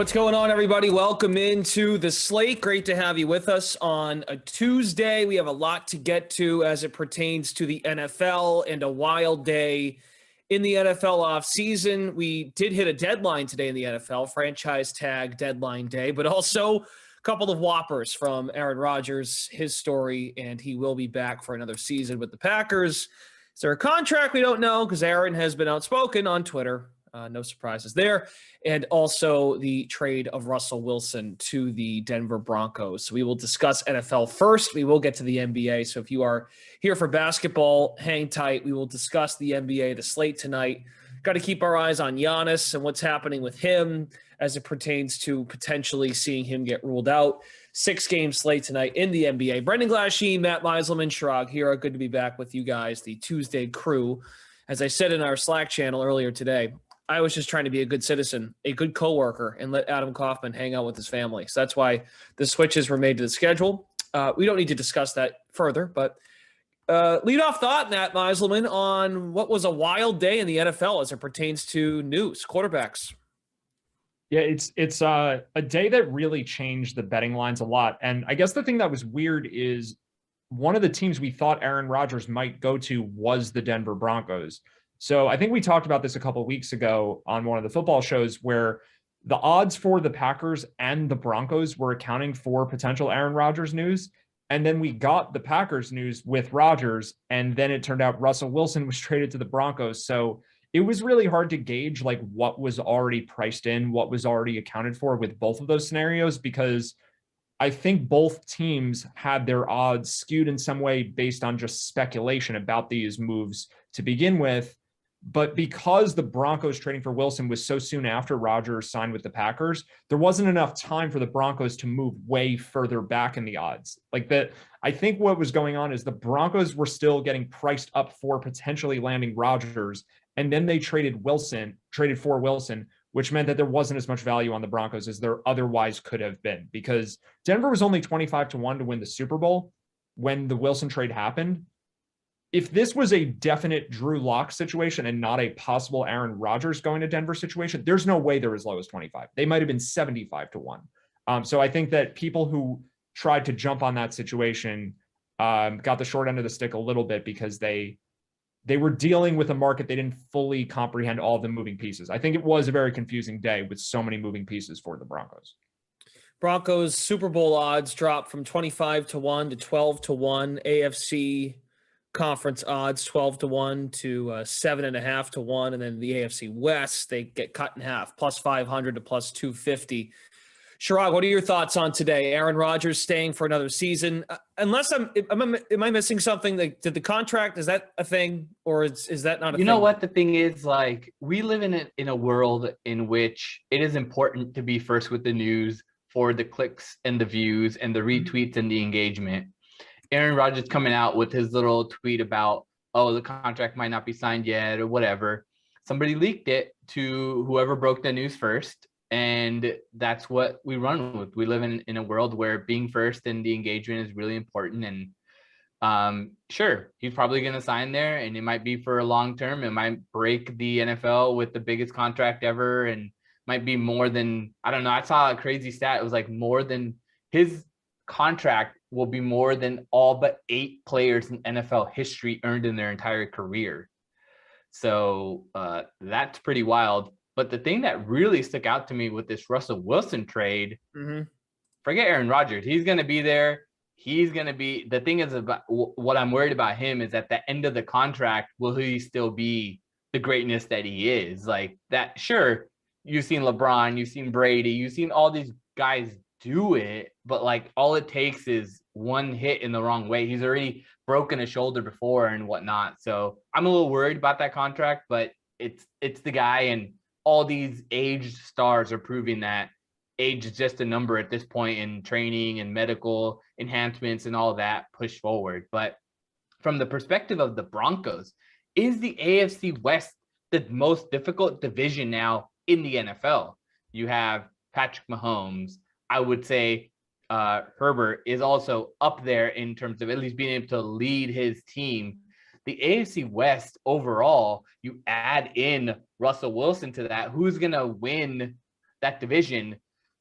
What's going on, everybody? Welcome into the Slate. Great to have you with us on a Tuesday. We have a lot to get to as it pertains to the NFL and a wild day in the NFL offseason. We did hit a deadline today in the NFL, franchise tag deadline day, but also a couple of whoppers from Aaron Rodgers, his story, and he will be back for another season with the Packers. Is there a contract? We don't know because Aaron has been outspoken on Twitter. No surprises there. And also the trade of Russell Wilson to the Denver Broncos. So we will discuss NFL first. We will get to the NBA. So if you are here for basketball, hang tight. We will discuss the NBA, the slate tonight. Got to keep our eyes on Giannis and what's happening with him as it pertains to potentially seeing him get ruled out. 6-game slate tonight in the NBA. Brendan Glasheen, Matt Meiselman, Shrag here. Good to be back with you guys, the Tuesday crew. As I said in our Slack channel earlier today, I was just trying to be a good citizen, a good coworker, and let Adam Kaufman hang out with his family. So that's why the switches were made to the schedule. We don't need to discuss that further, but lead off thought, Matt Meiselman, on what was a wild day in the NFL as it pertains to news, quarterbacks. Yeah, it's a day that really changed the betting lines a lot. And I guess the thing that was weird is one of the teams we thought Aaron Rodgers might go to was the Denver Broncos. So I think we talked about this a couple of weeks ago on one of the football shows where the odds for the Packers and the Broncos were accounting for potential Aaron Rodgers news. And then we got the Packers news with Rodgers, and then it turned out Russell Wilson was traded to the Broncos. So it was really hard to gauge like what was already priced in, what was already accounted for with both of those scenarios, because I think both teams had their odds skewed in some way based on just speculation about these moves to begin with. But because the Broncos trading for Wilson was so soon after Rodgers signed with the Packers, there wasn't enough time for the Broncos to move way further back in the odds. Like that, I think what was going on is the Broncos were still getting priced up for potentially landing Rodgers, and then they traded for Wilson, which meant that there wasn't as much value on the Broncos as there otherwise could have been, because Denver was only 25-1 to win the Super Bowl when the Wilson trade happened. If this was a definite Drew Lock situation and not a possible Aaron Rodgers going to Denver situation, there's no way they're as low as 25. They might have been 75-1. So I think that people who tried to jump on that situation got the short end of the stick a little bit because they were dealing with a market they didn't fully comprehend all of the moving pieces. I think it was a very confusing day with so many moving pieces for the Broncos. Broncos Super Bowl odds dropped from 25-1 to 12-1. AFC conference odds 12-1 to 7.5-1, and then the AFC West they get cut in half, plus 500 to plus 250. Sharad, what are your thoughts on today? Aaron Rodgers staying for another season, unless am I missing something? Like, did the contract, is that a thing, or is that not a thing? You know what the thing is, like, we live in a world in which it is important to be first with the news for the clicks and the views and the retweets and the engagement. Aaron Rodgers coming out with his little tweet about, oh, the contract might not be signed yet or whatever. Somebody leaked it to whoever broke the news first, and that's what we run with. We live in a world where being first and the engagement is really important. And sure, he's probably going to sign there, and it might be for a long term. It might break the NFL with the biggest contract ever, and might be more than, I don't know. I saw a crazy stat. It was like more than his contract will be more than all but 8 players in NFL history earned in their entire career. So that's pretty wild. But the thing that really stuck out to me with this Russell Wilson trade, forget Aaron Rodgers. He's going to be there. He's going to be, the thing is about what I'm worried about him is at the end of the contract, will he still be the greatness that he is? Like that, sure, you've seen LeBron, you've seen Brady, you've seen all these guys do it, but like all it takes is one hit in the wrong way. He's already broken a shoulder before and whatnot. So I'm a little worried about that contract, but it's the guy, and all these aged stars are proving that age is just a number at this point in training and medical enhancements and all that push forward. But from the perspective of the Broncos, is the AFC West the most difficult division now in the NFL? You have Patrick Mahomes. I would say Herbert is also up there in terms of at least being able to lead his team. The AFC West overall, you add in Russell Wilson to that, who's going to win that division?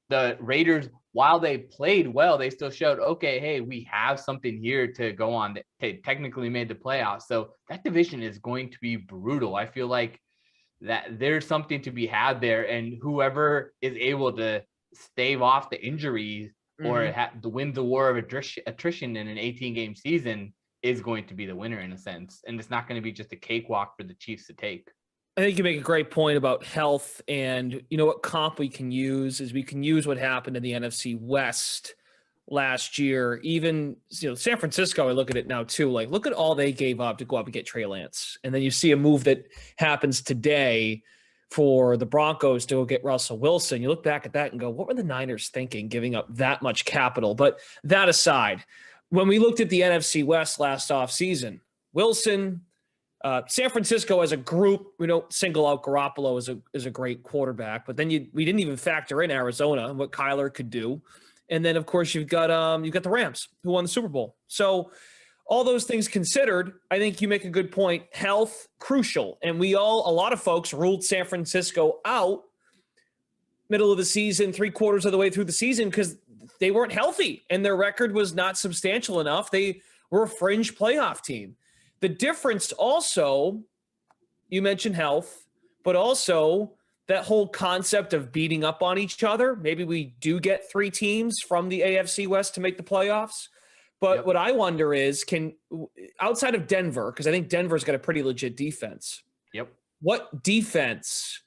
the Raiders, while they played well, they still showed, okay, hey, we have something here to go on. They technically made the playoffs. So that division is going to be brutal. I feel like that there's something to be had there. And whoever is able to stave off the injuries or win the war of attrition in an 18-game season is going to be the winner in a sense. And it's not going to be just a cakewalk for the Chiefs to take. I think you make a great point about health, and you know what comp we can use is we can use what happened in the NFC West last year. Even, you know, San Francisco, I look at it now too, like look at all they gave up to go up and get Trey Lance. And then you see a move that happens today for the Broncos to go get Russell Wilson. You look back at that and go, what were the Niners thinking giving up that much capital? But that aside, when we looked at the NFC West last offseason, Wilson, San Francisco as a group, we don't single out Garoppolo as a great quarterback, but then we didn't even factor in Arizona and what Kyler could do. And then of course you've got the Rams who won the Super Bowl. So all those things considered, I think you make a good point. Health, crucial. And a lot of folks ruled San Francisco out middle of the season, 3/4 of the way through the season because they weren't healthy and their record was not substantial enough. They were a fringe playoff team. The difference also, you mentioned health, but also that whole concept of beating up on each other. Maybe we do get 3 teams from the AFC West to make the playoffs. But what I wonder is, outside of Denver, because I think Denver's got a pretty legit defense. Yep. What defense,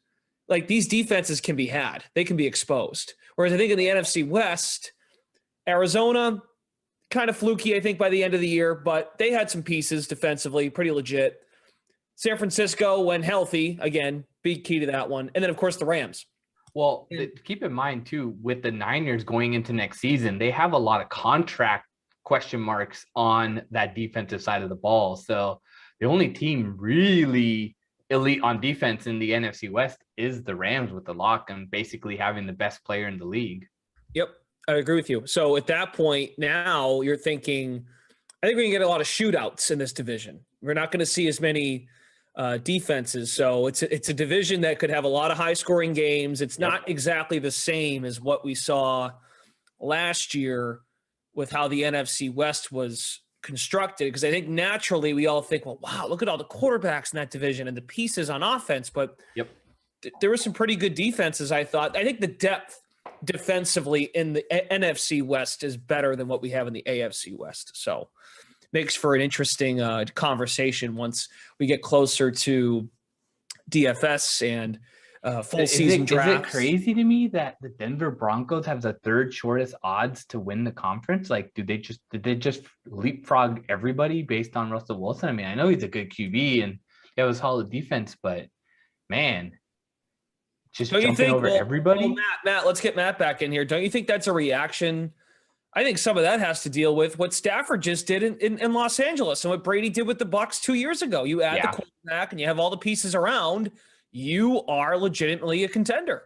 like these defenses can be had. They can be exposed. Whereas I think in the NFC West, Arizona, kind of fluky, I think, by the end of the year, but they had some pieces defensively, pretty legit. San Francisco, when healthy, again, big key to that one. And then, of course, the Rams. Well, keep in mind, too, with the Niners going into next season, they have a lot of contract question marks on that defensive side of the ball. So the only team really elite on defense in the NFC West is the Rams with the lock and basically having the best player in the league. Yep. I agree with you. So at that point, now you're thinking, I think we're going to get a lot of shootouts in this division. We're not going to see as many defenses. So it's a division that could have a lot of high scoring games. It's not exactly the same as what we saw last year with how the NFC West was constructed. Because I think naturally we all think, well, wow, look at all the quarterbacks in that division and the pieces on offense. But there were some pretty good defenses, I thought. I think the depth defensively in the NFC West is better than what we have in the AFC West. So makes for an interesting conversation once we get closer to DFS and full season drafts. Is it crazy to me that the Denver Broncos have the 3rd shortest odds to win the conference? Like, did they just leapfrog everybody based on Russell Wilson? I mean, I know he's a good QB and he has a solid defense, but man, just jumping over everybody. Well, Matt, let's get Matt back in here. Don't you think that's a reaction? I think some of that has to deal with what Stafford just did in Los Angeles and what Brady did with the Bucs 2 years ago. You add the quarterback and you have all the pieces around, you are legitimately a contender.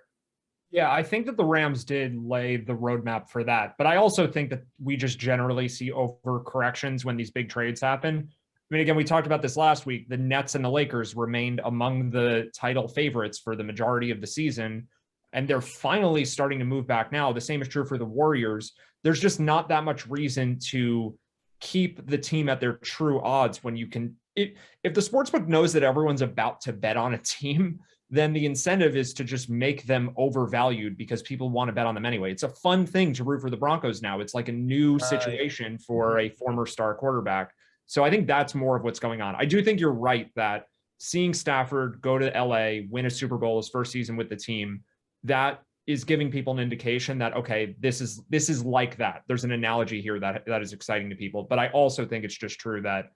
Yeah, I think that the Rams did lay the roadmap for that. But I also think that we just generally see overcorrections when these big trades happen. I mean, again, we talked about this last week. The Nets and the Lakers remained among the title favorites for the majority of the season, and they're finally starting to move back now. The same is true for the Warriors. There's just not that much reason to keep the team at their true odds when you can. If the sportsbook knows that everyone's about to bet on a team, then the incentive is to just make them overvalued because people want to bet on them anyway. It's a fun thing to root for the Broncos now. It's like a new situation for a former star quarterback. So I think that's more of what's going on. I do think you're right that seeing Stafford go to LA, win a Super Bowl his first season with the team, that is giving people an indication that, okay, this is like that. There's an analogy here that is exciting to people. But I also think it's just true that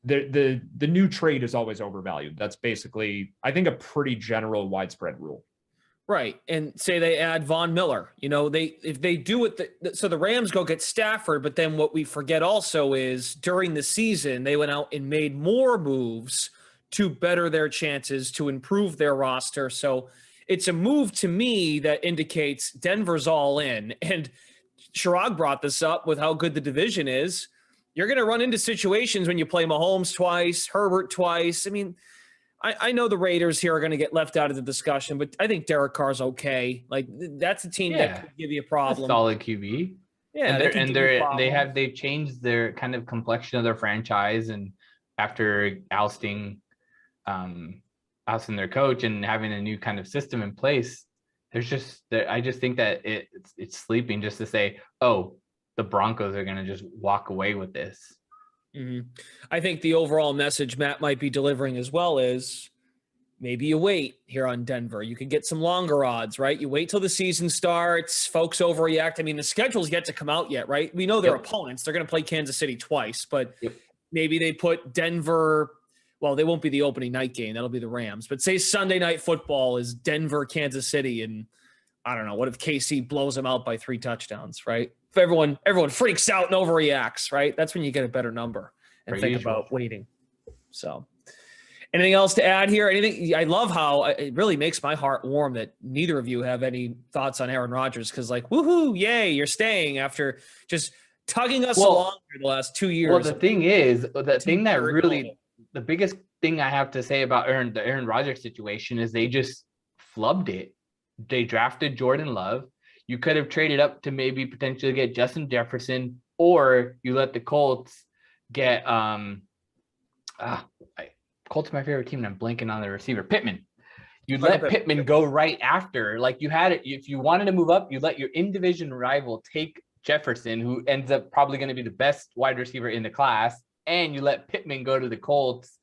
the new trade is always overvalued. That's basically, I think, a pretty general widespread rule. Right. And say they add Von Miller, if they do it, so the Rams go get Stafford, but then what we forget also is during the season, they went out and made more moves to better their chances, to improve their roster. So it's a move to me that indicates Denver's all in. And Chirag brought this up with how good the division is. You're going to run into situations when you play Mahomes twice, Herbert twice. I mean, I know the Raiders here are going to get left out of the discussion, but I think Derek Carr's okay. Like that's a team that could give you a problem. A solid QB. Yeah, they've changed their kind of complexion of their franchise, and after ousting their coach and having a new kind of system in place, I just think that it's sleeping just to say, oh, the Broncos are going to just walk away with this. Mm-hmm. I think the overall message Matt might be delivering as well is maybe you wait here on Denver. You can get some longer odds, right? You wait till the season starts. Folks overreact. I mean, the schedule's yet to come out yet, right? We know their opponents. They're going to play Kansas City twice, but maybe they put Denver. Well, they won't be the opening night game. That'll be the Rams. But say Sunday Night Football is Denver, Kansas City, and I don't know. What if KC blows them out by 3 touchdowns, right? If everyone freaks out and overreacts, right? That's when you get a better number and think about waiting. So anything else to add here? Anything? I love how it really makes my heart warm that neither of you have any thoughts on Aaron Rodgers, because like, woohoo, yay, you're staying after just tugging us along for the last 2 years. Well, the thing is, the biggest thing I have to say about the Aaron Rodgers situation is they just flubbed it. They drafted Jordan Love. You could have traded up to maybe potentially get Justin Jefferson, or you let the Colts get Colts are my favorite team, and I'm blanking on the receiver, Pittman. You let Pittman go right after. Like you had it, if you wanted to move up, you let your in-division rival take Jefferson, who ends up probably going to be the best wide receiver in the class, and you let Pittman go to the Colts.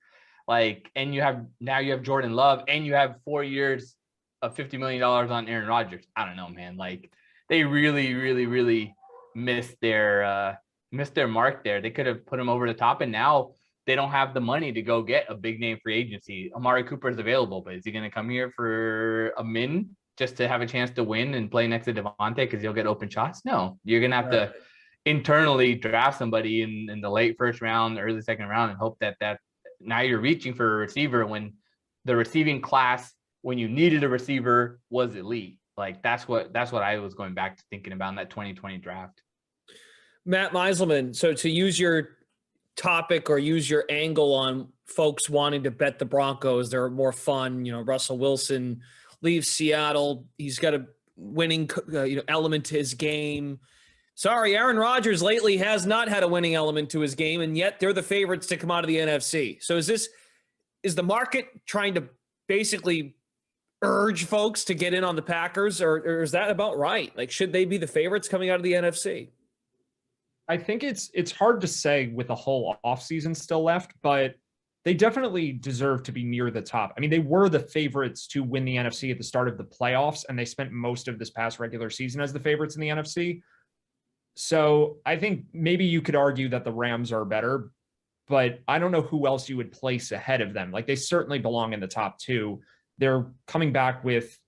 And you have Jordan Love, and you have 4 years of $50 million on Aaron Rodgers. I don't know, man. Like they really, really, really missed their mark there. They could have put him over the top, and now they don't have the money to go get a big name free agency. Amari Cooper is available, but is he going to come here for a min just to have a chance to win and play next to Devontae because he'll get open shots? No, you're going to have to internally draft somebody in the late first round, early second round, and hope that now you're reaching for a receiver when the receiving class, when you needed a receiver, was elite. Like that's what I was going back to thinking about in that 2020 draft. Matt Meiselman, so to use your topic or use your angle on folks wanting to bet the Broncos, they're more fun. Russell Wilson leaves Seattle. He's got a winning element to his game. Sorry, Aaron Rodgers lately has not had a winning element to his game, and yet they're the favorites to come out of the NFC. So is the market trying to basically urge folks to get in on the Packers, or is that about right? Like, should they be the favorites coming out of the NFC? I think it's hard to say with a whole offseason still left, but they definitely deserve to be near the top. I mean, they were the favorites to win the NFC at the start of the playoffs, and they spent most of this past regular season as the favorites in the NFC. So I think maybe you could argue that the Rams are better, but I don't know who else you would place ahead of them. Like, they certainly belong in the top 2. They're coming back with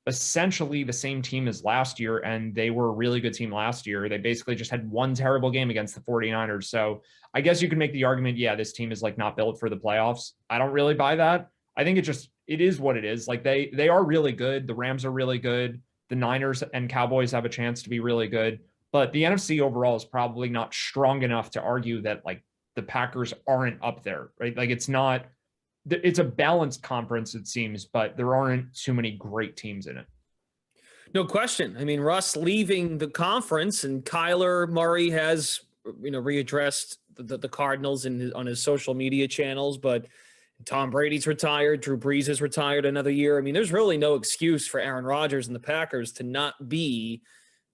essentially the same team as last year, and they were a really good team last year. They basically just had one terrible game against the 49ers. So I guess you could make the argument, yeah, this team is like not built for the playoffs. I don't really buy that. I think it is what it is. Like they are really good. The Rams are really good. The Niners and Cowboys have a chance to be really good. But the NFC overall is probably not strong enough to argue that like the Packers aren't up there, right? Like it's a balanced conference, it seems, but there aren't too many great teams in it. No question. I mean, Russ leaving the conference, and Kyler Murray has, readdressed the Cardinals on his social media channels, but Tom Brady's retired. Drew Brees is retired another year. I mean, there's really no excuse for Aaron Rodgers and the Packers to not be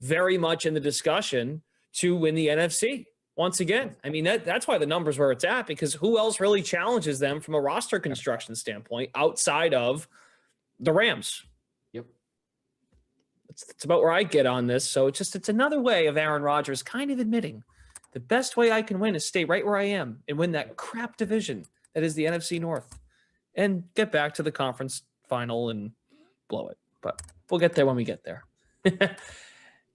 very much in the discussion to win the NFC. Once again, I mean, that's why the numbers where it's at, because who else really challenges them from a roster construction standpoint outside of the Rams? Yep. It's about where I get on this. So it's another way of Aaron Rodgers kind of admitting the best way I can win is stay right where I am and win that crap division that is the NFC North and get back to the conference final and blow it. But we'll get there when we get there.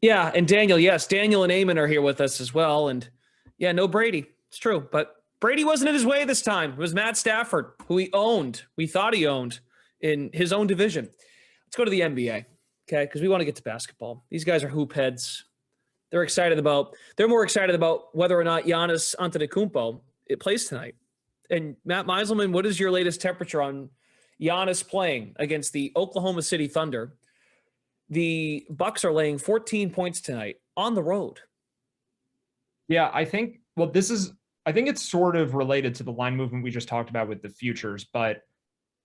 Yeah. And Daniel and Eamon are here with us as well. And yeah, no Brady. It's true. But Brady wasn't in his way this time. It was Matt Stafford, who we thought he owned in his own division. Let's go to the NBA, okay? Because we want to get to basketball. These guys are hoop heads. They're more excited about whether or not Giannis Antetokounmpo plays tonight. And Matt Meiselman, what is your latest temperature on Giannis playing against the Oklahoma City Thunder. The Bucks are laying 14 points tonight on the road. Yeah, I think it's sort of related to the line movement we just talked about with the futures, but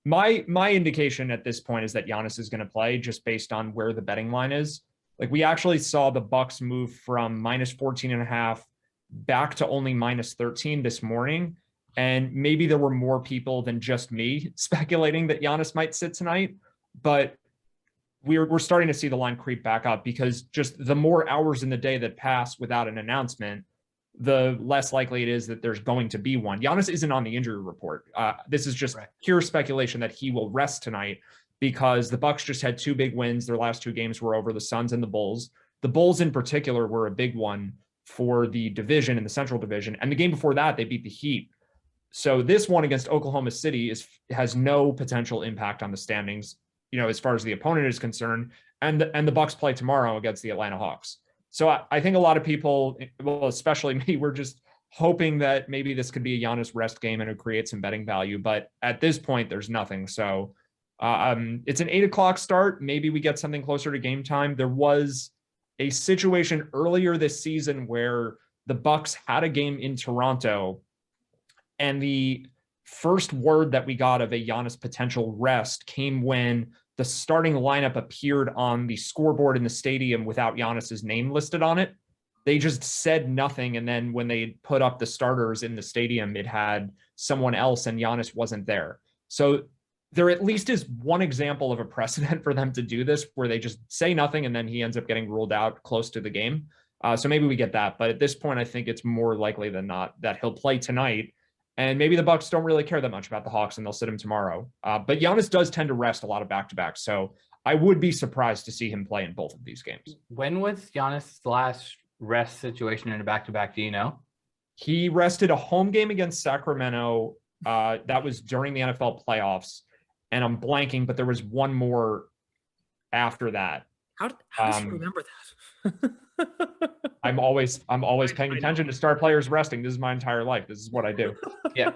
my indication at this point is that Giannis is going to play just based on where the betting line is. Like, we actually saw the Bucks move from minus 14.5 back to only minus 13 this morning. And maybe there were more people than just me speculating that Giannis might sit tonight, but we're starting to see the line creep back up, because just the more hours in the day that pass without an announcement, the less likely it is that there's going to be one. Giannis isn't on the injury report. This is just pure speculation that he will rest tonight, because the Bucks just had 2 big wins. Their last 2 games were over the Suns and the Bulls. The Bulls in particular were a big one for the division, in the Central Division. And the game before that, they beat the Heat. So this one against Oklahoma City has no potential impact on the standings, as far as the opponent is concerned. And the Bucks play tomorrow against the Atlanta Hawks. So I think a lot of people, well, especially me, we're just hoping that maybe this could be a Giannis rest game and it creates some betting value. But at this point, there's nothing. So it's an 8 o'clock start. Maybe we get something closer to game time. There was a situation earlier this season where the Bucks had a game in Toronto, and the first word that we got of a Giannis potential rest came when the starting lineup appeared on the scoreboard in the stadium without Giannis's name listed on it. They just said nothing. And then when they put up the starters in the stadium, it had someone else and Giannis wasn't there. So there at least is one example of a precedent for them to do this, where they just say nothing and then he ends up getting ruled out close to the game. So maybe we get that. But at this point, I think it's more likely than not that he'll play tonight. And maybe the Bucks don't really care that much about the Hawks and they'll sit him tomorrow. But Giannis does tend to rest a lot of back-to-backs. So I would be surprised to see him play in both of these games. When was Giannis' last rest situation in a back-to-back? Do you know? He rested a home game against Sacramento. That was during the NFL playoffs. And I'm blanking, but there was one more after that. How does he remember that? I'm always paying attention to star players resting. This is my entire life. This is what I do. Yeah.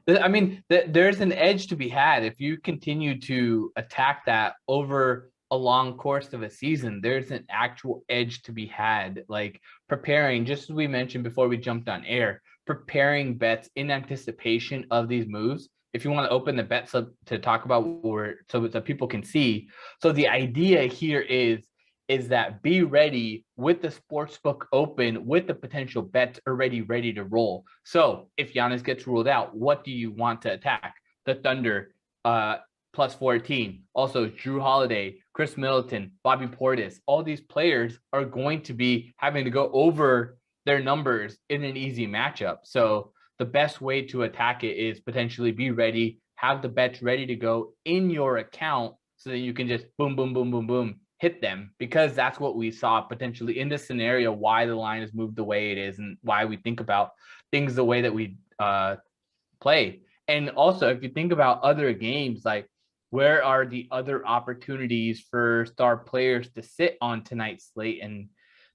I mean, there's an edge to be had. If you continue to attack that over a long course of a season, there's an actual edge to be had. Like preparing, just as we mentioned before we jumped on air, preparing bets in anticipation of these moves. If you want to open the bet sub to talk about so that people can see. So the idea here is that be ready with the sportsbook open, with the potential bets already ready to roll. So if Giannis gets ruled out, what do you want to attack? The Thunder, plus 14. Also, Drew Holiday, Chris Middleton, Bobby Portis. All these players are going to be having to go over their numbers in an easy matchup. So the best way to attack it is potentially be ready, have the bets ready to go in your account so that you can just boom, boom, boom, boom, boom, hit them, because that's what we saw potentially in this scenario, why the line has moved the way it is and why we think about things the way that we play. And also, if you think about other games, like where are the other opportunities for star players to sit on tonight's slate? And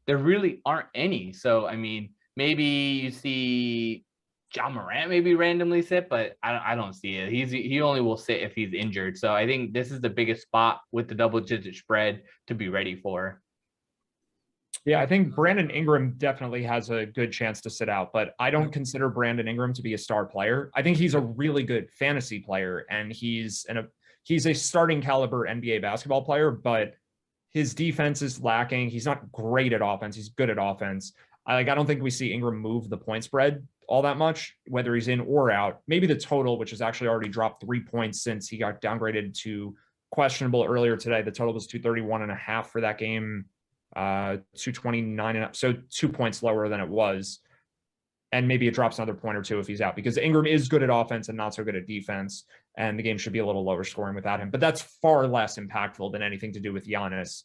there really aren't any. So, I mean, maybe you see John Morant maybe randomly sit, but I don't see it. He only will sit if he's injured. So I think this is the biggest spot with the double-digit spread to be ready for. Yeah, I think Brandon Ingram definitely has a good chance to sit out, but I don't consider Brandon Ingram to be a star player. I think he's a really good fantasy player, and he's a starting caliber NBA basketball player, but his defense is lacking. He's not great at offense. He's good at offense. I don't think we see Ingram move the point spread all that much, whether he's in or out. Maybe the total, which has actually already dropped 3 points since he got downgraded to questionable earlier today. The total was 231.5 for that game, 229, so 2 points lower than it was. And maybe it drops another point or two if he's out, because Ingram is good at offense and not so good at defense. And the game should be a little lower scoring without him. But that's far less impactful than anything to do with Giannis.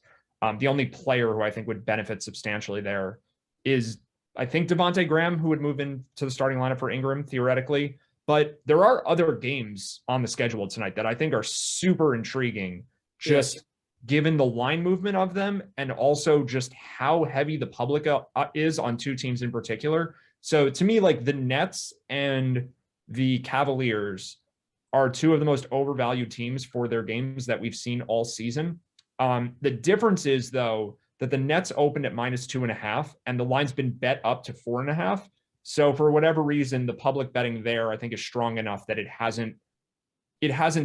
The only player who I think would benefit substantially there is, I think, Devontae Graham, who would move into the starting lineup for Ingram theoretically. But there are other games on the schedule tonight that I think are super intriguing, just given the line movement of them and also just how heavy the public is on two teams in particular. So to me, like the Nets and the Cavaliers are two of the most overvalued teams for their games that we've seen all season. The difference is, though, that the Nets opened at -2.5, and the line's been bet up to 4.5. So for whatever reason, the public betting there, I think, is strong enough that it hasn't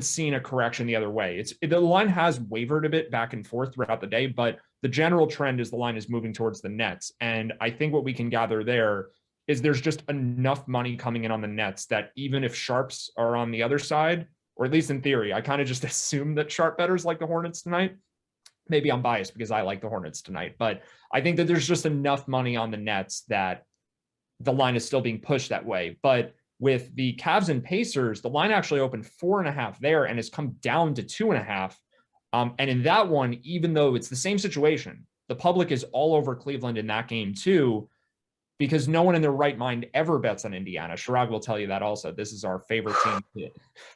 seen a correction the other way. The line has wavered a bit back and forth throughout the day, but the general trend is the line is moving towards the Nets. And I think what we can gather there is there's just enough money coming in on the Nets that even if sharps are on the other side, or at least in theory, I kind of just assume that sharp bettors like the Hornets tonight. Maybe I'm biased because I like the Hornets tonight, but I think that there's just enough money on the Nets that the line is still being pushed that way. But with the Cavs and Pacers, the line actually opened 4.5 there and has come down to 2.5. And in that one, even though it's the same situation, the public is all over Cleveland in that game too, because no one in their right mind ever bets on Indiana. Chirag will tell you that also. This is our favorite team to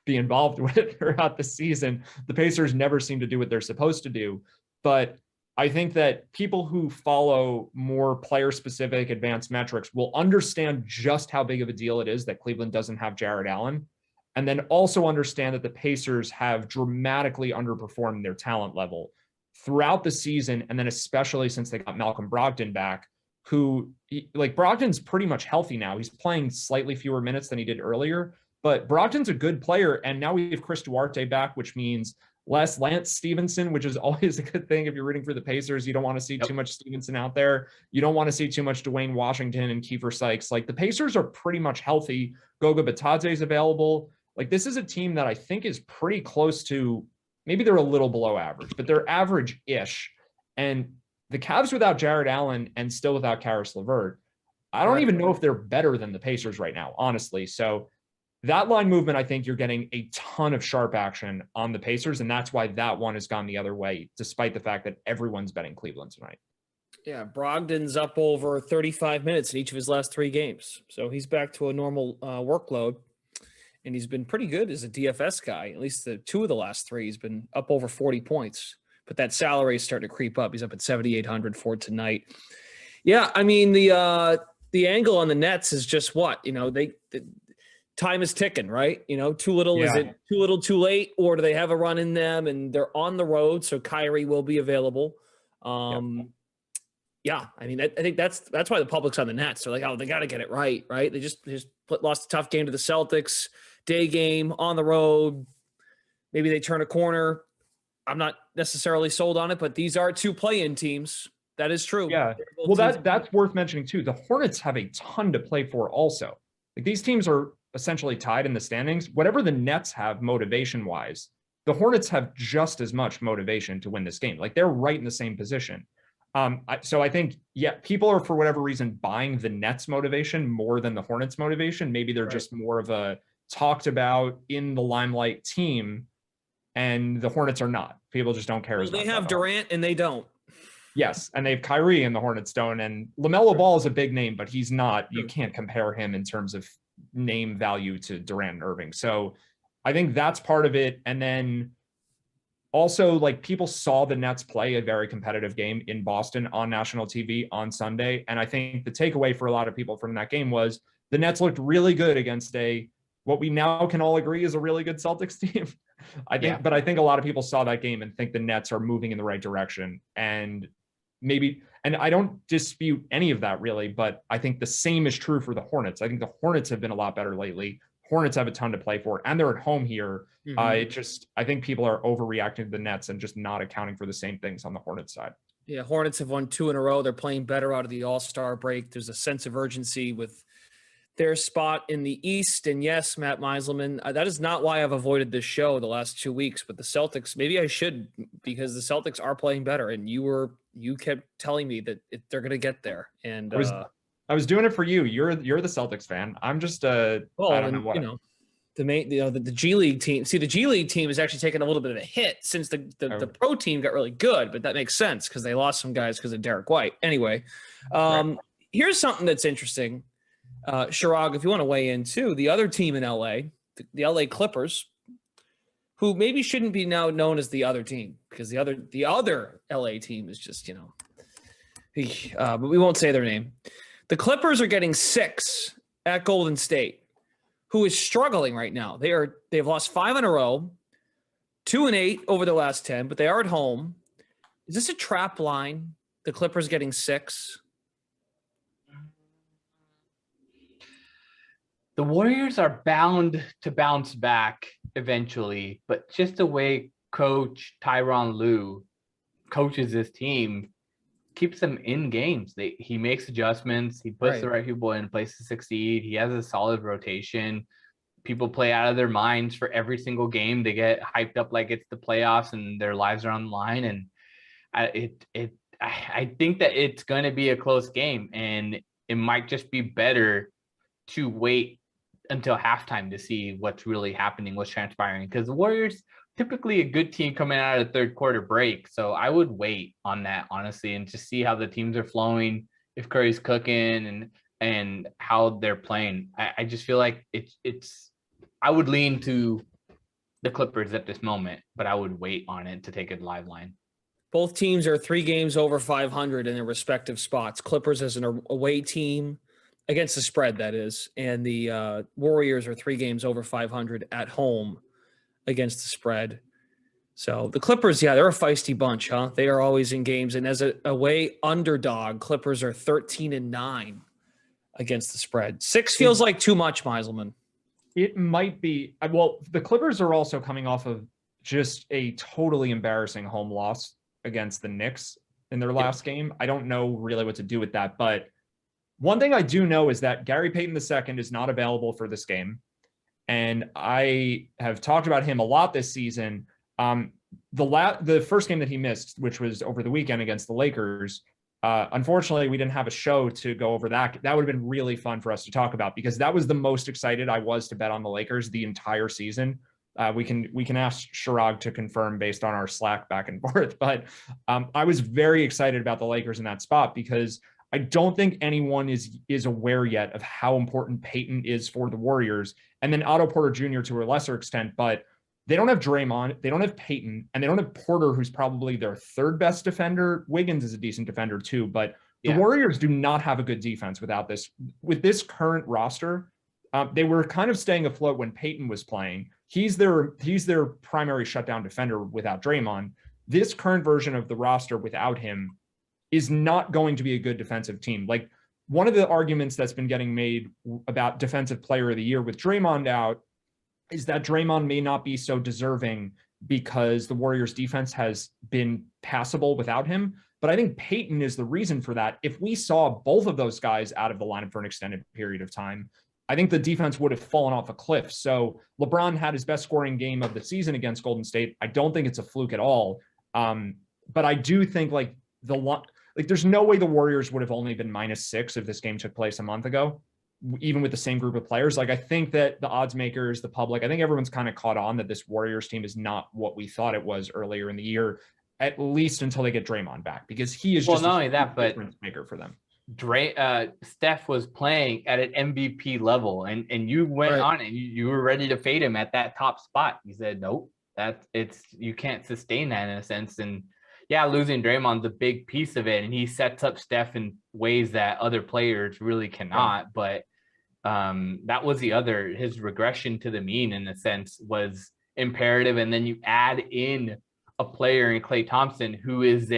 be involved with throughout the season. The Pacers never seem to do what they're supposed to do. But I think that people who follow more player-specific advanced metrics will understand just how big of a deal it is that Cleveland doesn't have Jared Allen, and then also understand that the Pacers have dramatically underperformed their talent level throughout the season, and then especially since they got Malcolm Brogdon back, who, like, Brogdon's pretty much healthy now. He's playing slightly fewer minutes than he did earlier, but Brogdon's a good player, and now we have Chris Duarte back, which means less Lance Stevenson, which is always a good thing if you're rooting for the Pacers. You don't want to see too much Stevenson out there. You don't want to see too much Dwayne Washington and Kiefer Sykes. Like, the Pacers are pretty much healthy. Goga Bitadze is available. Like, this is a team that I think is pretty close to, maybe they're a little below average, but they're average-ish. And the Cavs without Jared Allen and still without Karis LeVert, I don't even know if they're better than the Pacers right now, honestly. So that line movement, I think you're getting a ton of sharp action on the Pacers, and that's why that one has gone the other way, despite the fact that everyone's betting Cleveland tonight. Yeah, Brogdon's up over 35 minutes in each of his last 3 games. So he's back to a normal workload, and he's been pretty good as a DFS guy. At least the 2 of the last 3, he's been up over 40 points. But that salary is starting to creep up. He's up at 7,800 for tonight. Yeah, I mean, the angle on the Nets is just what? You know, the time is ticking, right? You know, too little, is it too little, too late? Or do they have a run in them and they're on the road, so Kyrie will be available? Yeah, I mean, I think that's why the public's on the Nets. They're like, oh, they got to get it right? They just lost a tough game to the Celtics, day game, on the road. Maybe they turn a corner. I'm not necessarily sold on it, but these are 2 play-in teams. That is true. Yeah, well, that's worth mentioning too. The Hornets have a ton to play for also. Like, these teams are essentially tied in the standings. Whatever the Nets have motivation-wise, the Hornets have just as much motivation to win this game. Like, they're right in the same position. So I think, people are, for whatever reason, buying the Nets motivation more than the Hornets motivation. Maybe they're just more of a talked about in the limelight team, and the Hornets are not. People just don't care as much. They have Durant and they don't. Yes, and they have Kyrie and the Hornets don't. And LaMelo Ball is a big name, but he's not. You can't compare him in terms of name value to Durant and Irving. So I think that's part of it. And then also, like, people saw the Nets play a very competitive game in Boston on national TV on Sunday. And I think the takeaway for a lot of people from that game was the Nets looked really good against what we now can all agree is a really good Celtics team. But I think a lot of people saw that game and think the Nets are moving in the right direction. And I don't dispute any of that really, but I think the same is true for the Hornets. I think the Hornets have been a lot better lately. Hornets have a ton to play for, and they're at home here. I think people are overreacting to the Nets and just not accounting for the same things on the Hornets side. Yeah, Hornets have won 2 in a row. They're playing better out of the All-Star break. There's a sense of urgency with their spot in the East. And yes, Matt Meiselman, that is not why I've avoided this show the last 2 weeks, but the Celtics, maybe I should, because the Celtics are playing better. And you kept telling me that they're going to get there. And I was doing it for you. You're the Celtics fan. I'm just I don't know what. The G League team. See, the G League team has actually taken a little bit of a hit since the pro team got really good, but that makes sense because they lost some guys because of Derek White. Anyway, here's something that's interesting. Chirag, if you want to weigh in too, the other team in LA, the LA Clippers, who maybe shouldn't be now known as the other team because the other LA team is just, but we won't say their name. The Clippers are getting 6 at Golden State, who is struggling right now. They've lost 5 in a row, 2-8 over the last 10, but they are at home. Is this a trap line? The Clippers getting 6? The Warriors are bound to bounce back eventually, but just the way Coach Tyronn Lue coaches this team keeps them in games. He makes adjustments. He puts the right people in place to succeed. He has a solid rotation. People play out of their minds for every single game. They get hyped up like it's the playoffs and their lives are on the line. And I think that it's going to be a close game, and it might just be better to wait until halftime to see what's really happening, what's transpiring. Because the Warriors, typically a good team coming out of the third quarter break. So I would wait on that, honestly, and just see how the teams are flowing, if Curry's cooking and how they're playing. I just feel like I would lean to the Clippers at this moment, but I would wait on it to take a live line. Both teams are 3 games over 500 in their respective spots. Clippers as an away team against the spread, that is, and the Warriors are 3 games over 500 at home against the spread. So the Clippers, they're a feisty bunch, huh? They are always in games, and as a away underdog, Clippers are 13-9 against the spread. 6 feels like too much, Meiselman. It might be. Well, the Clippers are also coming off of just a totally embarrassing home loss against the Knicks in their last game. I don't know really what to do with that, but one thing I do know is that Gary Payton II is not available for this game. And I have talked about him a lot this season. The first game that he missed, which was over the weekend against the Lakers, unfortunately, we didn't have a show to go over that. That would have been really fun for us to talk about, because that was the most excited I was to bet on the Lakers the entire season. We can ask Chirag to confirm based on our Slack back and forth. But I was very excited about the Lakers in that spot, because I don't think anyone is aware yet of how important Peyton is for the Warriors, and then Otto Porter Jr. to a lesser extent. But they don't have Draymond, they don't have Peyton, and they don't have Porter, who's probably their 3rd best defender. Wiggins is a decent defender too, but the Warriors do not have a good defense without this. With this current roster, they were kind of staying afloat when Peyton was playing. He's their primary shutdown defender without Draymond. This current version of the roster without him is not going to be a good defensive team. Like, one of the arguments that's been getting made about defensive player of the year with Draymond out is that Draymond may not be so deserving because the Warriors defense has been passable without him. But I think Peyton is the reason for that. If we saw both of those guys out of the lineup for an extended period of time, I think the defense would have fallen off a cliff. So LeBron had his best scoring game of the season against Golden State. I don't think it's a fluke at all. But I do think there's no way the Warriors would have only been -6 if this game took place a month ago, even with the same group of players. Like, I think that the odds makers, the public, I think everyone's kind of caught on that this Warriors team is not what we thought it was earlier in the year, at least until they get Draymond back, because he is just not only that, but difference maker for them. Steph was playing at an MVP level, and you went on and you were ready to fade him at that top spot. You said, nope, you can't sustain that in a sense. And losing Draymond's a big piece of it, and he sets up Steph in ways that other players really cannot. But that was his regression to the mean, in a sense, was imperative. And then you add in a player in Klay Thompson, who is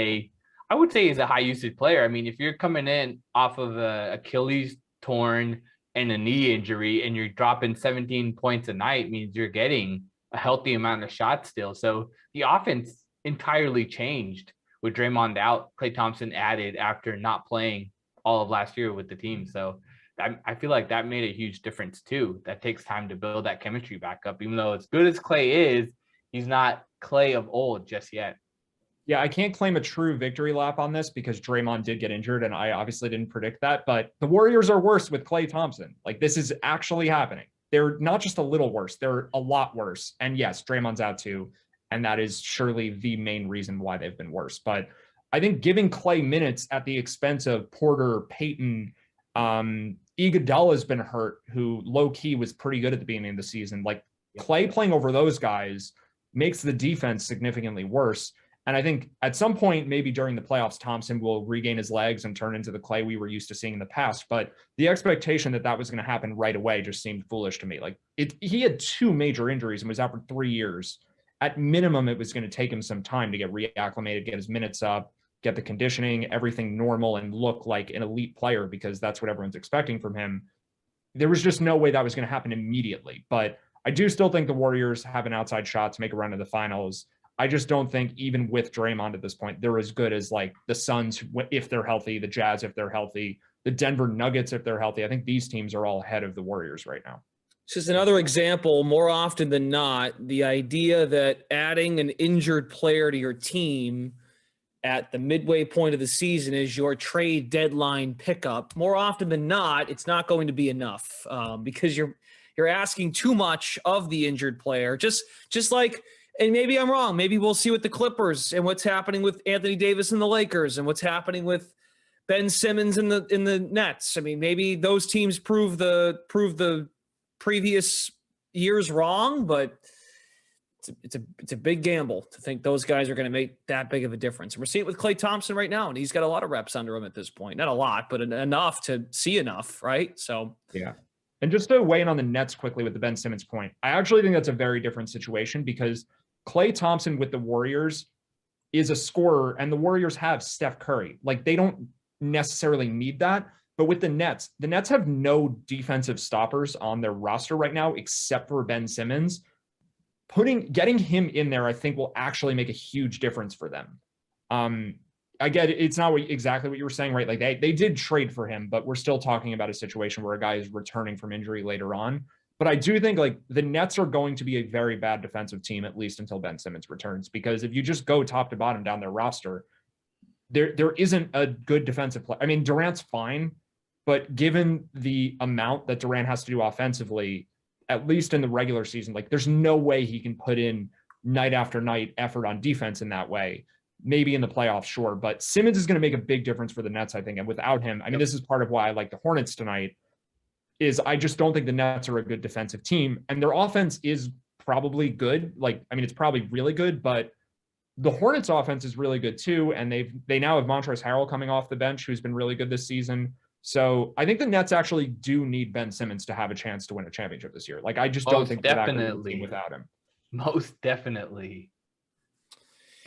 I would say he's a high usage player. I mean, if you're coming in off of a Achilles torn and a knee injury, and you're dropping 17 points a night, means you're getting a healthy amount of shots still. So the offense entirely changed with Draymond out, Klay Thompson added after not playing all of last year with the team. So I feel like that made a huge difference too. That takes time to build that chemistry back up. Even though as good as Klay is, he's not Klay of old just yet. Yeah, I can't claim a true victory lap on this because Draymond did get injured, and I obviously didn't predict that. But the Warriors are worse with Klay Thompson. Like, this is actually happening. They're not just a little worse, they're a lot worse. And yes, Draymond's out too, and that is surely the main reason why they've been worse. But I think giving Klay minutes at the expense of Porter, Peyton, Iguodala's been hurt, who low-key was pretty good at the beginning of the season. Like, Klay playing over those guys makes the defense significantly worse. And I think at some point, maybe during the playoffs, Thompson will regain his legs and turn into the Klay we were used to seeing in the past. But the expectation that that was going to happen right away just seemed foolish to me. Like he had 2 major injuries and was out for 3 years. At minimum, it was going to take him some time to get reacclimated, get his minutes up, get the conditioning, everything normal, and look like an elite player, because that's what everyone's expecting from him. There was just no way that was going to happen immediately. But I do still think the Warriors have an outside shot to make a run to the finals. I just don't think, even with Draymond at this point, they're as good as like the Suns if they're healthy, the Jazz if they're healthy, the Denver Nuggets if they're healthy. I think these teams are all ahead of the Warriors right now. This is another example, more often than not, the idea that adding an injured player to your team at the midway point of the season is your trade deadline pickup. More often than not, it's not going to be enough because you're asking too much of the injured player. Just like, and maybe I'm wrong. Maybe we'll see with the Clippers and what's happening with Anthony Davis and the Lakers and what's happening with Ben Simmons in the Nets. I mean, maybe those teams prove the previous years wrong, but it's a big gamble to think those guys are going to make that big of a difference. And we're seeing it with Klay Thompson right now, and he's got a lot of reps under him at this point. Not a lot, but enough to see enough, right? So yeah. And just to weigh in on the Nets quickly with the Ben Simmons point, I actually think that's a very different situation, because Klay Thompson with the Warriors is a scorer, and the Warriors have Steph Curry. Like, they don't necessarily need that. But with the Nets have no defensive stoppers on their roster right now except for Ben Simmons. Getting him in there, I think, will actually make a huge difference for them. I get it, it's not exactly what you were saying, right? Like they did trade for him, but we're still talking about a situation where a guy is returning from injury later on. But I do think like the Nets are going to be a very bad defensive team, at least until Ben Simmons returns, because if you just go top to bottom down their roster, there isn't a good defensive player. I mean, Durant's fine, but given the amount that Durant has to do offensively, at least in the regular season, like there's no way he can put in night after night effort on defense in that way. Maybe in the playoffs, sure, but Simmons is going to make a big difference for the Nets, I think. And without him, I mean, this is part of why I like the Hornets tonight, is I just don't think the Nets are a good defensive team, and their offense is probably good. Like, I mean, it's probably really good, but the Hornets offense is really good too. And they now have Montrezl Harrell coming off the bench, who's been really good this season. So I think the Nets actually do need Ben Simmons to have a chance to win a championship this year. Like, I just don't think they're that good without him. Most definitely.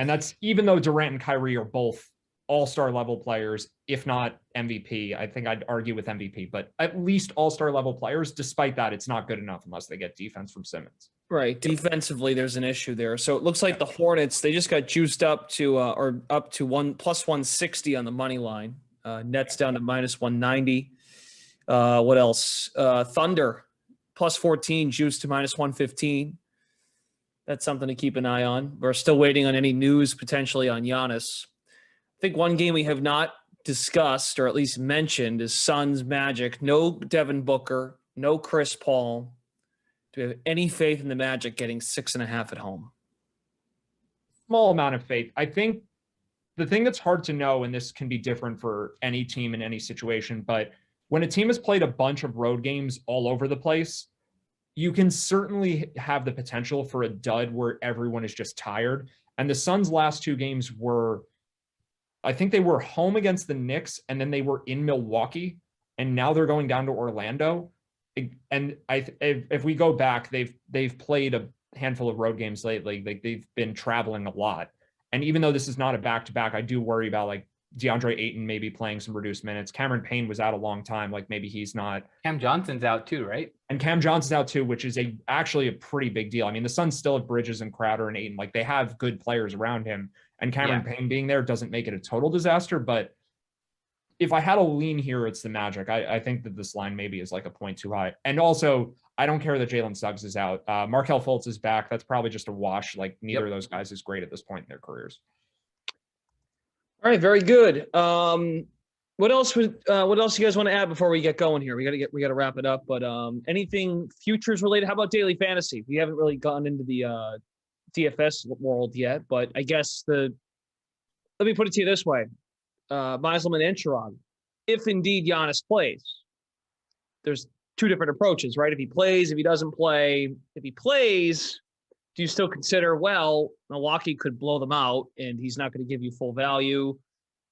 And that's even though Durant and Kyrie are both all-star level players, if not MVP. I think I'd argue with MVP, but at least all-star level players. Despite that, it's not good enough unless they get defense from Simmons. Right. Defensively, there's an issue there. So it looks like the Hornets, they just got juiced up to or up to plus 160 on the money line. Nets down to minus 190. What else? Thunder plus 14, juiced to minus 115. That's something to keep an eye on. We're still waiting on any news potentially on Giannis. I think one game we have not discussed, or at least mentioned, is Suns Magic. No Devin Booker, no Chris Paul. Do we have any faith in the Magic getting 6.5 at home? Small amount of faith. I think the thing that's hard to know, and this can be different for any team in any situation, but when a team has played a bunch of road games all over the place, you can certainly have the potential for a dud where everyone is just tired. And the Suns' last 2 games were, I think they were home against the Knicks, and then they were in Milwaukee, and now they're going down to Orlando. And if we go back, they've played a handful of road games lately. They've been traveling a lot. And even though this is not a back-to-back, I do worry about like DeAndre Ayton maybe playing some reduced minutes. Cameron Payne was out a long time. Like maybe he's not. Cam Johnson's out too, right? And Cam Johnson's out too, which is actually a pretty big deal. I mean, the Suns still have Bridges and Crowder and Ayton. Like they have good players around him. And Cameron Payne being there doesn't make it a total disaster. But if I had a lean here, it's the Magic. I think that this line maybe is like a point too high. And also, I don't care that Jalen Suggs is out. Markelle Fultz is back. That's probably just a wash. Like neither of those guys is great at this point in their careers. All right, very good. What else you guys want to add before we get going here? We got to wrap it up. But anything futures related? How about daily fantasy? We haven't really gotten into the DFS world yet, but I guess let me put it to you this way: Meiselman and Sherrod, if indeed Giannis plays, there's 2 different approaches, right? If he plays, if he doesn't play. If he plays, do you still consider, well, Milwaukee could blow them out and he's not going to give you full value?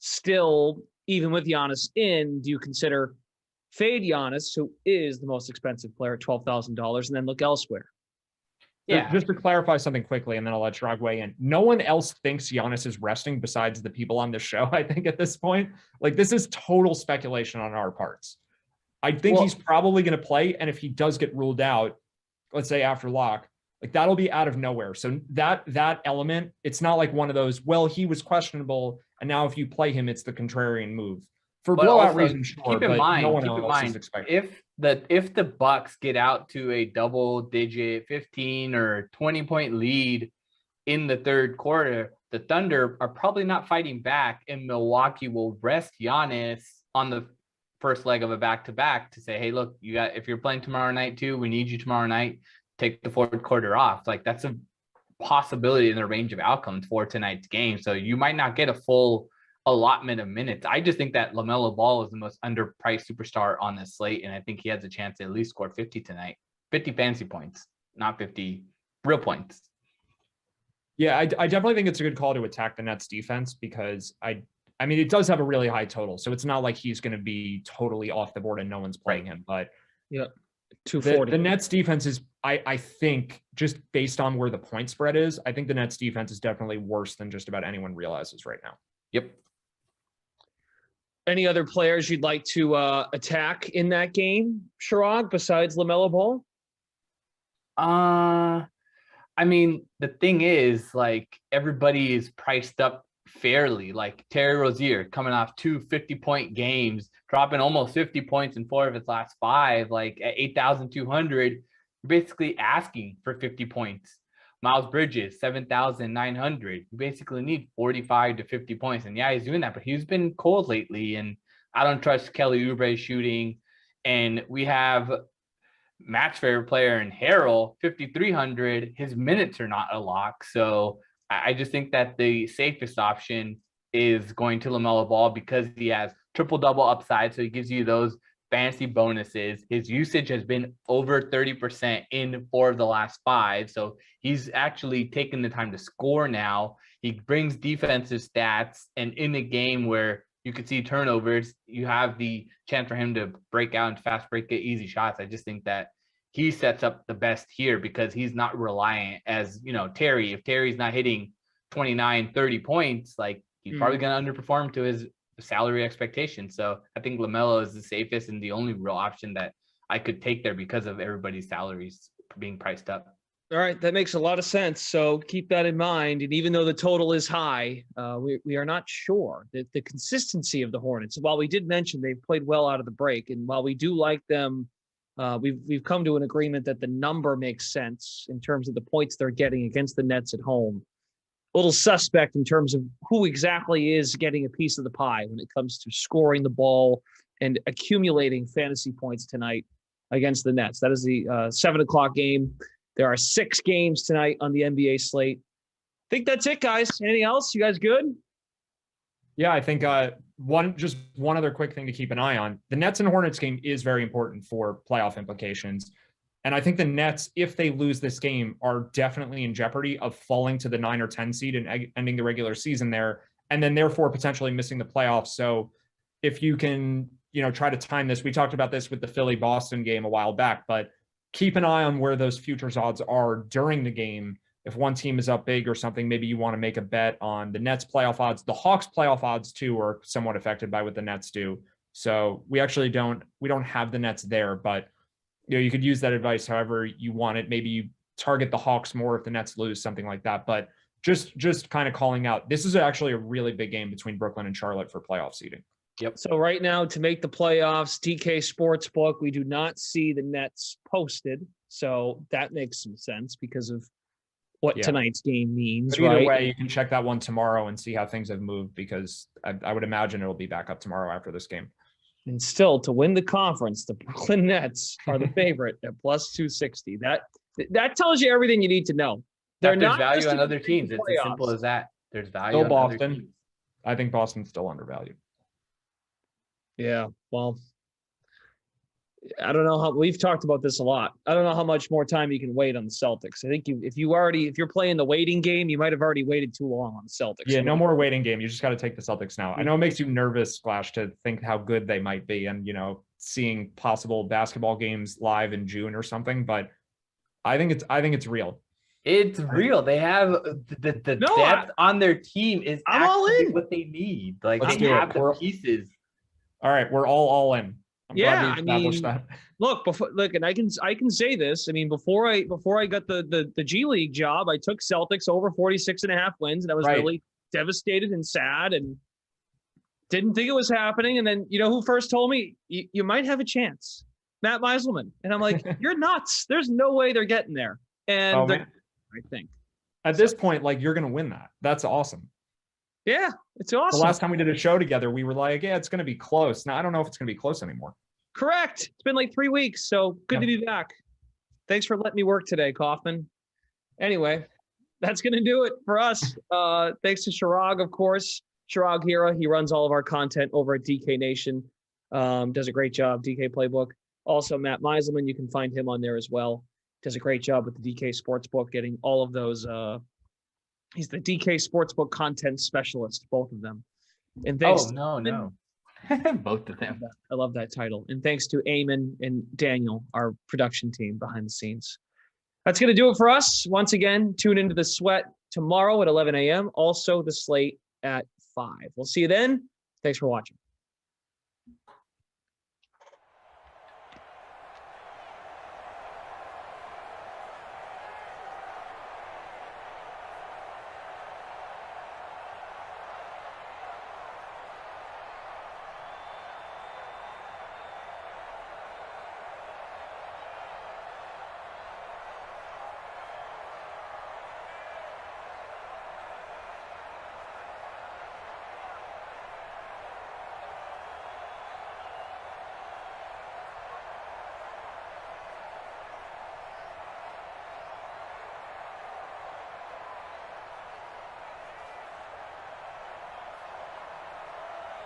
Still, even with Giannis in, do you consider fade Giannis, who is the most expensive player at $12,000, and then look elsewhere? Yeah. Just to clarify something quickly, and then I'll let Shrag weigh in. No one else thinks Giannis is resting besides the people on this show, I think, at this point. Like, this is total speculation on our parts. I think he's probably going to play, and if he does get ruled out, let's say after lock, like that'll be out of nowhere. So that element, it's not like one of those, well, he was questionable, and now if you play him, it's the contrarian move. For blowout reasons, sure, keep in mind, no one else is expecting. If the Bucks get out to a double-digit 15 or 20-point lead in the third quarter, the Thunder are probably not fighting back, and Milwaukee will rest Giannis on the first leg of a back-to-back to say, hey, look, if you're playing tomorrow night too, we need you tomorrow night. Take the fourth quarter off. Like, that's a possibility in the range of outcomes for tonight's game. So you might not get a full allotment of minutes. I just think that LaMelo Ball is the most underpriced superstar on this slate, and I think he has a chance to at least score 50 tonight. 50 fantasy points, not 50 real points. Yeah, I definitely think it's a good call to attack the Nets defense, because I mean, it does have a really high total, so it's not like he's going to be totally off the board and no one's playing him. But yeah, 240. The Nets defense is, I think, just based on where the point spread is, I think the Nets defense is definitely worse than just about anyone realizes right now. Yep. Any other players you'd like to attack in that game, Sharad, besides LaMelo Ball? I mean, the thing is, like, everybody is priced up fairly. Like Terry Rozier coming off 2 50-point games, dropping almost 50 points in 4 of his last 5, like at 8,200, you're basically asking for 50 points. Miles Bridges, 7,900. You basically need 45 to 50 points. And yeah, he's doing that, but he's been cold lately. And I don't trust Kelly Oubre shooting. And we have match favorite player in Harrell, 5,300. His minutes are not a lock. So I just think that the safest option is going to LaMelo Ball, because he has triple-double upside. So he gives you those fantasy bonuses. His usage has been over 30% in 4 of the last 5. So he's actually taken the time to score now. He brings defensive stats, and in a game where you could see turnovers, you have the chance for him to break out and fast break, get easy shots. I just think that he sets up the best here, because he's not reliant as, Terry. If Terry's not hitting 29, 30 points, like, he's probably going to underperform to his salary expectations. So I think LaMelo is the safest and the only real option that I could take there, because of everybody's salaries being priced up. All right, that makes a lot of sense. So keep that in mind. And even though the total is high, we are not sure that the consistency of the Hornets. While we did mention they've played well out of the break, and while we do like them, we've come to an agreement that the number makes sense in terms of the points they're getting against the Nets at home. A little suspect in terms of who exactly is getting a piece of the pie when it comes to scoring the ball and accumulating fantasy points tonight against the Nets. That is the 7:00 game. There are 6 games tonight on the NBA slate. I think that's it, guys. Anything else? You guys good? Yeah, I think one other quick thing to keep an eye on. The Nets and Hornets game is very important for playoff implications. And I think the Nets, if they lose this game, are definitely in jeopardy of falling to the 9 or 10 seed and ending the regular season there, and then therefore potentially missing the playoffs. So if you can, try to time this, we talked about this with the Philly-Boston game a while back, but keep an eye on where those futures odds are during the game. If one team is up big or something, maybe you want to make a bet on the Nets playoff odds. The Hawks playoff odds too are somewhat affected by what the Nets do. So we actually don't have the Nets there, but you could use that advice however you want it. Maybe you target the Hawks more if the Nets lose, something like that. But just kind of calling out, this is actually a really big game between Brooklyn and Charlotte for playoff seeding. Yep. So right now, to make the playoffs, DK Sportsbook, we do not see the Nets posted. So that makes some sense because of what tonight's game means. But either way, you can check that one tomorrow and see how things have moved, because I would imagine it'll be back up tomorrow after this game. And still, to win the conference, the Brooklyn Nets are the favorite at plus 260. That tells you everything you need to know. There's value on other teams. It's as simple as that. There's value on Boston. other teams. I think Boston's still undervalued. Yeah, well, I don't know how we've talked about this a lot. I don't know how much more time you can wait on the Celtics. I think if you're playing the waiting game, you might have already waited too long on the Celtics. Yeah, no more waiting game. You just got to take the Celtics now. I know it makes you nervous, Splash, to think how good they might be, and seeing possible basketball games live in June or something. But I think it's real. It's real. They have the depth on their team is I'm all in. what they need. Like Let's they do have it. the pieces. All right, we're all in. I'm glad we established that. Look, and I can say this. I mean, before I got the G League job, I took Celtics over 46.5 wins, and I was really devastated and sad and didn't think it was happening. And then who first told me you might have a chance? Matt Meiselman. And I'm like, you're nuts. There's no way they're getting there. And I think at this point, like, you're gonna win that. That's awesome. Yeah, it's awesome. The last time we did a show together, we were like, yeah, it's going to be close. Now, I don't know if it's going to be close anymore. Correct. It's been like 3 weeks, so good to be back. Thanks for letting me work today, Kaufman. Anyway, that's going to do it for us. Thanks to Chirag, of course. Chirag Hira, he runs all of our content over at DK Nation. Does a great job, DK Playbook. Also, Matt Meiselman, you can find him on there as well. Does a great job with the DK Sportsbook, getting all of those he's the DK Sportsbook content specialist, both of them. And thanks. No. Both of them. I love that title. And thanks to Eamon and Daniel, our production team behind the scenes. That's going to do it for us. Once again, tune into the Sweat tomorrow at 11 a.m. Also, the Slate at 5. We'll see you then. Thanks for watching.